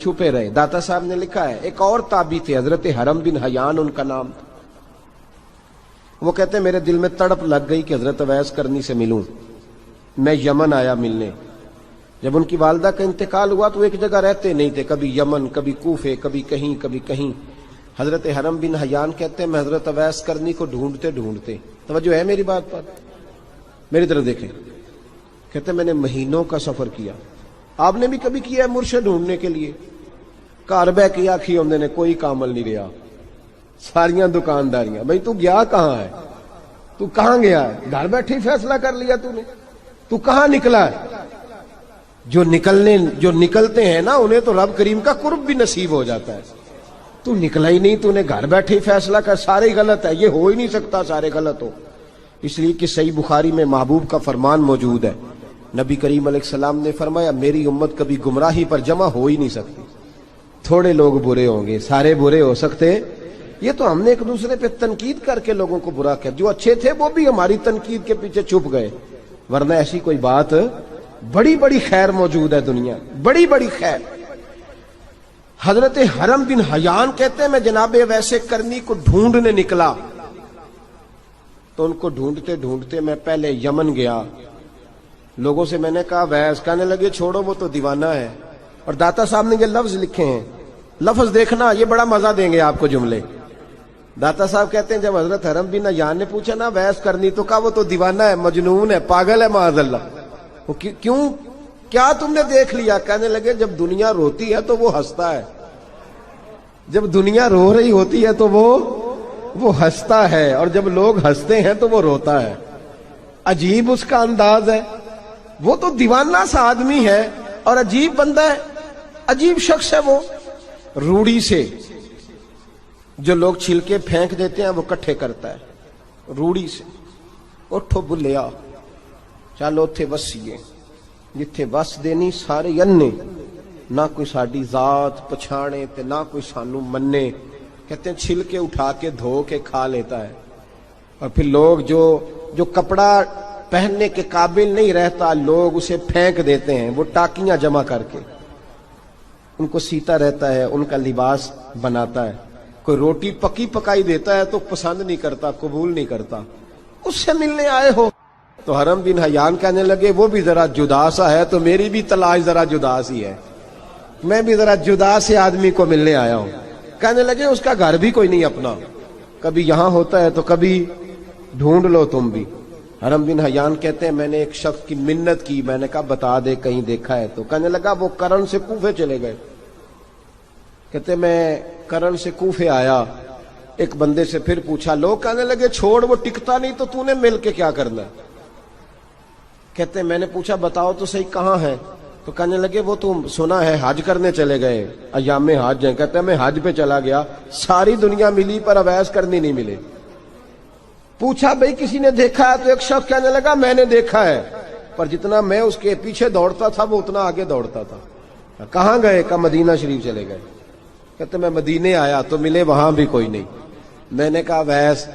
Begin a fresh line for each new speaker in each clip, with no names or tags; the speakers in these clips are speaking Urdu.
چھپے رہے. داتا صاحب نے لکھا ہے ایک اور تابعی تھے حضرت حرم بن حیان ان کا نام تھا. وہ کہتے ہیں میرے دل میں تڑپ لگ گئی کہ حضرت اویس کرنی سے ملوں. میں یمن آیا ملنے. جب ان کی والدہ کا انتقال ہوا تو ایک جگہ رہتے نہیں تھے, کبھی یمن کبھی کوفے کبھی کہیں. حضرت حرم بن حیان کہتے ہیں میں حضرت اویس کرنی کو ڈھونڈتے توجہ ہے میری بات پر, میری طرف دیکھیں. کہتے ہیں میں نے مہینوں کا سفر کیا. آپ نے بھی کبھی کیا ہے مرشد ڈھونڈنے کے لیے؟ گھر بہ کے آخی ہوندے نے کوئی کامل نہیں رہا, ساریاں دکانداریاں. بھئی تو گیا کہاں ہے؟ تو کہاں گیا ہے؟ گھر بیٹھے ہی فیصلہ کر لیا تو نے. تو کہاں نکلا ہے؟ جو نکلتے ہیں نا انہیں تو رب کریم کا قرب بھی نصیب ہو جاتا ہے. تو نکلا ہی نہیں, تو نے گھر بیٹھے ہی فیصلہ کر سارے غلط ہے. یہ ہو ہی نہیں سکتا سارے غلط ہو. اس لیے کہ صحیح بخاری میں محبوب کا فرمان موجود ہے. نبی کریم علیہ السلام نے فرمایا میری امت کبھی گمراہی پر جمع ہو ہی نہیں سکتی. تھوڑے لوگ برے ہوں گے, سارے برے ہو سکتے. یہ تو ہم نے ایک دوسرے پہ تنقید کر کے لوگوں کو برا کیا. جو اچھے تھے وہ بھی ہماری تنقید کے پیچھے چھپ گئے, ورنہ ایسی کوئی بات. بڑی بڑی خیر موجود ہے دنیا, بڑی بڑی خیر. حضرت حرم بن حیان کہتے ہیں میں جناب ویسے کرنی کو ڈھونڈنے نکلا. تو ان کو ڈھونڈتے میں پہلے یمن گیا. لوگوں سے میں نے کہا ویس, کہنے لگے چھوڑو وہ تو دیوانہ ہے. اور داتا صاحب نے یہ لفظ لکھے ہیں, لفظ دیکھنا یہ بڑا مزہ دیں گے آپ کو جملے. داتا صاحب کہتے ہیں جب حضرت حرم بن حیان نے پوچھا نا ویس کرنی, تو کہا وہ تو دیوانہ ہے, مجنون ہے, پاگل ہے معاذ اللہ. وہ کیوں, کیا تم نے دیکھ لیا؟ کہنے لگے جب دنیا روتی ہے تو وہ ہنستا ہے, جب دنیا رو رہی ہوتی ہے تو وہ ہنستا ہے, اور جب لوگ ہنستے ہیں تو وہ روتا ہے. عجیب اس کا انداز ہے. وہ تو دیوانہ سا آدمی ہے اور عجیب بندہ ہے, عجیب شخص ہے. وہ روڑی سے جو لوگ چھلکے پھینک دیتے ہیں وہ کٹھے کرتا ہے. روڑی سے اٹھو بلیا چلو اتھے وسیے, جتھے وس دینی سارے انے, نہ کوئی ساڈی ذات پچھانے تے نہ کوئی سانو منے. کہتے ہیں چھلکے اٹھا کے دھو کے کھا لیتا ہے. اور پھر لوگ جو کپڑا پہننے کے قابل نہیں رہتا لوگ اسے پھینک دیتے ہیں, وہ ٹاکیاں جمع کر کے ان کو سیتا رہتا ہے, ان کا لباس بناتا ہے. کوئی روٹی پکی پکائی دیتا ہے تو پسند نہیں کرتا, قبول نہیں کرتا. اس سے ملنے آئے ہو. تو حرم بن حیان کہنے لگے وہ بھی ذرا جدا سا ہے تو میری بھی تلاش ذرا جدا سی ہے, میں بھی ذرا جدا سے آدمی کو ملنے آیا ہوں. کہنے لگے اس کا گھر بھی کوئی نہیں اپنا, کبھی یہاں ہوتا ہے تو کبھی ڈھونڈ لو تم بھی. حرم بن حیان کہتے ہیں میں نے ایک شخص کی منت کی, میں نے کہا بتا دے کہیں دیکھا ہے تو. کہنے لگا وہ کرن سے کوفے چلے گئے. کہتے میں کرن سے کوفے آیا, ایک بندے سے پھر پوچھا, لوگ کہنے لگے چھوڑ وہ ٹکتا نہیں, تو نے مل کے کیا کرنا ہے؟ کہتے میں نے پوچھا بتاؤ تو صحیح کہاں ہے؟ تو کہنے لگے وہ تو سنا ہے حج کرنے چلے گئے, ایام حج ہیں. کہتے میں حج پہ چلا گیا, ساری دنیا ملی پر اویس کرنی نہیں ملے. پوچھا بھئی کسی نے دیکھا ہے؟ تو ایک شخص کہنے لگا میں نے دیکھا ہے, پر جتنا میں اس کے پیچھے دوڑتا تھا وہ اتنا آگے دوڑتا تھا. کہاں گئے؟ کہ مدینہ شریف چلے گئے. کہتے میں مدینے آیا تو ملے وہاں بھی کوئی نہیں. میں نے کہا ویس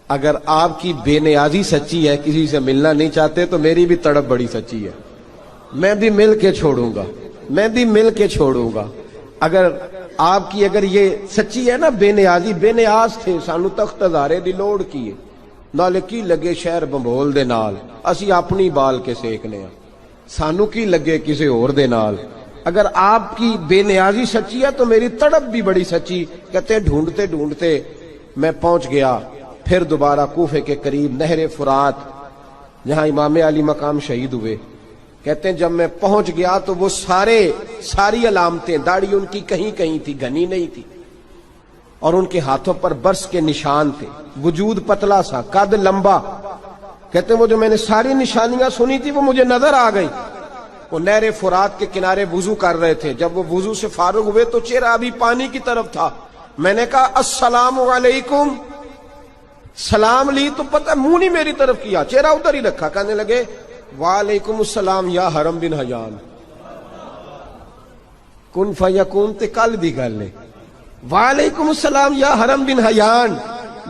اگر آپ کی بے نیازی سچی ہے, کسی سے ملنا نہیں چاہتے, تو میری بھی تڑپ بڑی سچی ہے, میں بھی مل کے چھوڑوں گا. اگر آپ کی اگر یہ سچی ہے نا بے نیازی, بے نیاز تھے, سانو تخت ہزارے دی لوڑ کیے, نالے کی لگے شہر بمبول دے نال, اسی اپنی بال کے سیکنے, سانو کی لگے کسی اور دے نال. اگر آپ کی بے نیازی سچی ہے تو میری تڑپ بھی بڑی سچی. کہتے ڈھونڈتے میں پہنچ گیا. پھر دوبارہ کوفے کے قریب نہر فرات جہاں امام علی مقام شہید ہوئے. کہتے ہیں جب میں پہنچ گیا تو وہ ساری علامتیں, داڑھی ان کی کہیں تھی, گھنی نہیں تھی, اور ان کے ہاتھوں پر برس کے نشان تھے, وجود پتلا سا, قد لمبا. کہتے ہیں وہ جو میں نے ساری نشانیاں سنی تھی وہ مجھے نظر آ گئی. وہ نہر فرات کے کنارے وضو کر رہے تھے. جب وہ وضو سے فارغ ہوئے تو چہرہ ابھی پانی کی طرف تھا. میں نے کہا السلام علیکم, سلام لی تو پتہ منہ نہیں میری طرف کیا, چہرہ ادھر ہی رکھا. کہنے لگے وعلیکم السلام یا حرم بن حیان. کن فیکون تے کل دی گل ہے. وعلیکم السلام یا حرم بن حیان,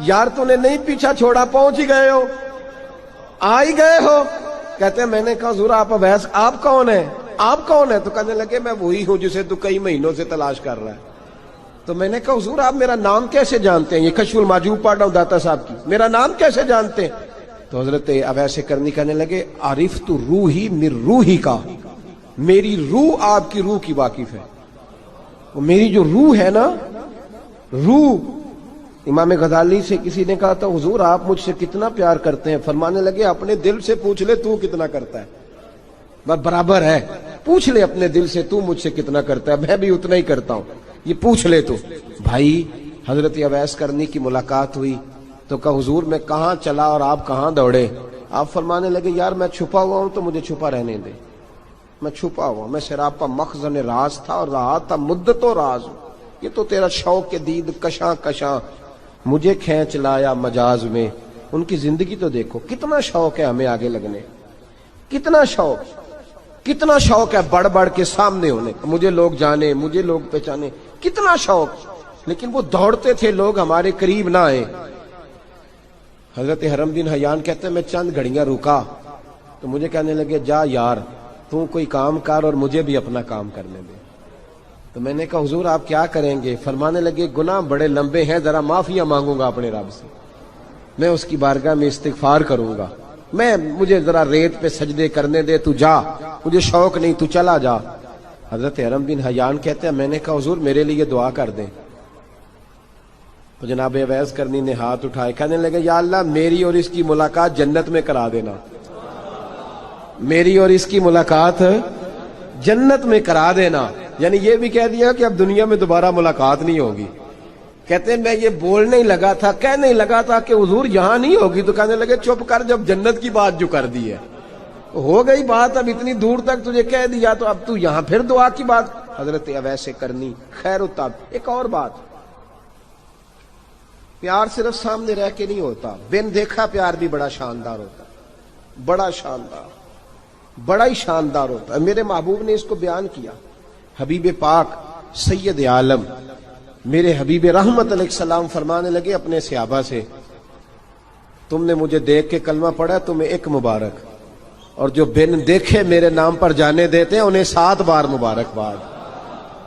یار تو نے نہیں پیچھا چھوڑا, پہنچ ہی گئے ہو, آ ہی گئے ہو. کہتے ہیں میں نے کہا حضور آپ اویس, آپ کون ہیں؟ آپ کون ہے؟ تو کہنے لگے میں وہی ہوں جسے تو کئی مہینوں سے تلاش کر رہا ہے۔ تو میں نے کہا حضور آپ میرا نام کیسے جانتے ہیں؟ یہ کشف المحجوب پڑھ رہا ہوں داتا صاحب کی، میرا نام کیسے جانتے ہیں؟ تو حضرت اویس کرنی کہنے لگے عرفت روحی من روحی کا، میری روح آپ کی روح کی واقف ہے۔ وہ میری جو روح ہے نا، روح، امام غزالی سے کسی نے کہا تھا حضور آپ مجھ سے کتنا پیار کرتے ہیں؟ فرمانے لگے اپنے دل سے پوچھ لے تو کتنا کرتا ہے، بس برابر ہے، پوچھ لے اپنے دل سے تو مجھ سے کتنا کرتا ہے، میں بھی اتنا ہی کرتا ہوں، یہ پوچھ لے تو۔ بھائی حضرت اویس کرنی کی ملاقات ہوئی تو کہا حضور میں کہاں چلا اور آپ کہاں دوڑے؟ آپ فرمانے لگے یار میں چھپا ہوا ہوں تو مجھے چھپا رہنے دے، میں چھپا ہوا، میں سراپا مخزن راز تھا اور رہا تھا مدت و راز۔ یہ تو تیرا شوق کے دید کشاں کشاں مجھے کھینچ لایا مجاز میں۔ ان کی زندگی تو دیکھو، کتنا شوق ہے ہمیں آگے لگنے، کتنا شوق ہے بڑھ بڑھ کے سامنے ہونے، مجھے لوگ جانے، مجھے لوگ پہچانے، کتنا شوق، لیکن وہ دوڑتے تھے لوگ ہمارے قریب نہ آئے۔ حضرت حرم بن حیان کہتے ہیں میں چند گھڑیاں رکا تو مجھے کہنے لگے جا یار تو کوئی کام کر اور مجھے بھی اپنا کام کرنے دے۔ تو میں نے کہا حضور آپ کیا کریں گے؟ فرمانے لگے گناہ بڑے لمبے ہیں، ذرا معافیاں مانگوں گا اپنے رب سے، میں اس کی بارگاہ میں استغفار کروں گا، مجھے ذرا ریت پہ سجدے کرنے دے، تو جا، مجھے شوق نہیں، تو چلا جا۔ حضرت حرم بن حیان کہتے ہیں میں نے کہا حضور میرے لیے دعا کر دیں۔ تو جناب اویس کرنی نے ہاتھ اٹھائے، کہنے لگے یا اللہ میری اور اس کی ملاقات جنت میں کرا دینا، میری اور اس کی ملاقات جنت میں کرا دینا۔ یعنی یہ بھی کہہ دیا کہ اب دنیا میں دوبارہ ملاقات نہیں ہوگی۔ کہتے ہیں میں یہ بولنے ہی لگا تھا، کہنے ہی لگا تھا کہ حضور یہاں نہیں ہوگی، تو کہنے لگے چپ کر، جب جنت کی بات جو کر دی ہے ہو گئی بات، اب اتنی دور تک تجھے کہہ دیا تو اب تو یہاں پھر دعا کی بات۔ حضرت اویس کرنی خیر التاب۔ ایک اور بات، پیار صرف سامنے رہ کے نہیں ہوتا، بن دیکھا پیار بھی بڑا شاندار ہوتا ہے، بڑا شاندار، بڑا ہی شاندار ہوتا ہے۔ میرے محبوب نے اس کو بیان کیا، حبیب پاک سید عالم میرے حبیب رحمت علیہ السلام فرمانے لگے اپنے صحابہ سے تم نے مجھے دیکھ کے کلمہ پڑھا تمہیں ایک مبارک، اور جو بن دیکھے میرے نام پر جانے دیتے ہیں انہیں 7 بار مبارکباد۔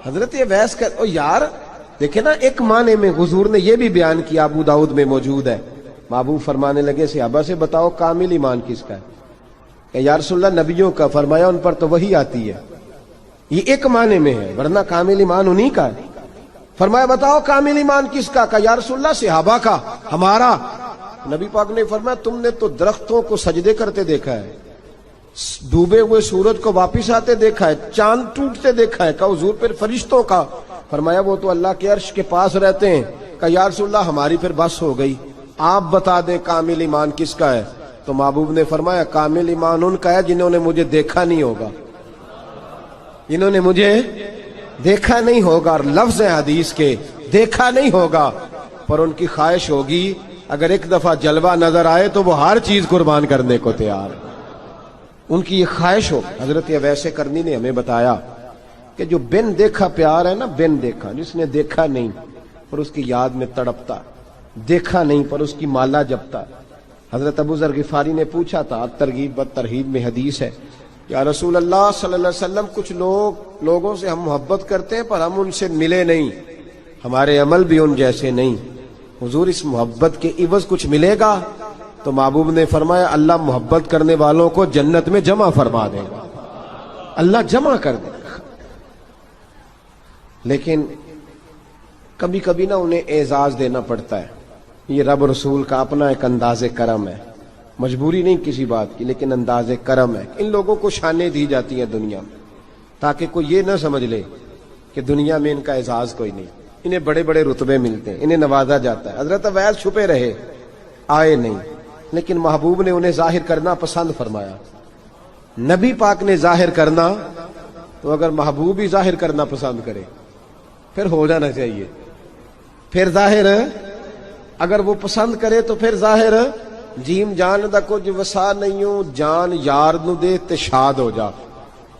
حضرت اویس کا یار دیکھیں نا، ایک معنی میں حضور نے یہ بھی بیان کیا، ابو داؤد میں موجود ہے۔ محبوب فرمانے لگے صحابہ سے بتاؤ کامل ایمان کس کا ہے؟ کہ یا رسول اللہ نبیوں کا۔ فرمایا ان پر تو وہی آتی ہے، یہ ایک معنی میں ہے، ورنہ کامل ایمان انہی کا ہے۔ فرمایا بتاؤ کامل ایمان کس کا؟ کہ یا رسول اللہ صحابہ کا، ہمارا۔ نبی پاک نے فرمایا تم نے تو درختوں کو سجدے کرتے دیکھا ہے، ڈوبے ہوئے سورج کو واپس آتے دیکھا ہے، چاند ٹوٹتے دیکھا ہے۔ کہ حضور پھر فرشتوں کا؟ فرمایا وہ تو اللہ کے عرش کے پاس رہتے ہیں۔ کہ یا رسول اللہ ہماری پھر بس ہو گئی، آپ بتا دیں کامل ایمان کس کا ہے؟ تو محبوب نے فرمایا کامل ایمان ان کا ہے جنہوں نے مجھے دیکھا نہیں ہوگا، جنہوں نے مجھے دیکھا نہیں ہوگا، اور لفظ حدیث کے دیکھا نہیں ہوگا، پر ان کی خواہش ہوگی اگر ایک دفعہ جلوہ نظر آئے تو وہ ہر چیز قربان کرنے کو تیار ہے، ان کی یہ خواہش ہو۔ حضرت اویس کرنی نے ہمیں بتایا کہ جو بن دیکھا پیار ہے نا، بن دیکھا، جس نے دیکھا نہیں پر اس کی یاد میں تڑپتا، دیکھا نہیں پر اس کی مالا جپتا۔ حضرت ابو ذر غفاری نے پوچھا تھا، ترغیب و ترہیب میں حدیث ہے، یا رسول اللہ صلی اللہ علیہ وسلم کچھ لوگوں سے ہم محبت کرتے ہیں پر ہم ان سے ملے نہیں، ہمارے عمل بھی ان جیسے نہیں، حضور اس محبت کے عوض کچھ ملے گا؟ تو محبوب نے فرمایا اللہ محبت کرنے والوں کو جنت میں جمع فرما دے گا، اللہ جمع کر دے گا۔ لیکن کبھی کبھی نہ انہیں اعزاز دینا پڑتا ہے، یہ رب رسول کا اپنا ایک انداز کرم ہے، مجبوری نہیں کسی بات کی، لیکن انداز کرم ہے۔ ان لوگوں کو شانیں دی جاتی ہیں دنیا میں تاکہ کوئی یہ نہ سمجھ لے کہ دنیا میں ان کا اعزاز کوئی نہیں، انہیں بڑے بڑے رتبے ملتے ہیں، انہیں نوازا جاتا ہے۔ حضرت اویس چھپے رہے، آئے نہیں، لیکن محبوب نے انہیں ظاہر کرنا پسند فرمایا۔ نبی پاک نے ظاہر کرنا، تو اگر محبوب ہی ظاہر کرنا پسند کرے پھر ہو جانا چاہیے، پھر ظاہر اگر وہ پسند کرے تو پھر ظاہر جیم جان دا کچھ وسا نہیں ہوں، جان یار نو دے تے شاد ہو جا،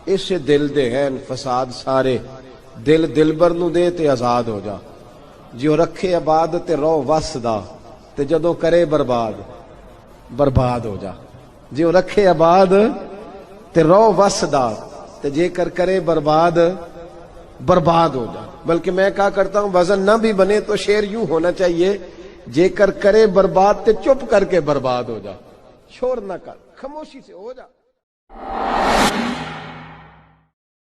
اس دل دے ہیں فساد سارے، دل دلبر نو دے تے آزاد ہو جا، جو رکھے آباد تے رو وس دا تے جدوں کرے برباد برباد ہو جا، جو رکھے آباد تے رو وس دا تے جے کر کرے برباد برباد ہو جا. بلکہ میں کہا کرتا ہوں وزن نہ بھی بنے تو شعر یوں ہونا چاہیے جے کر کرے برباد تے چپ کر کے برباد ہو جا. شور نہ کر, خاموشی سے ہو جا.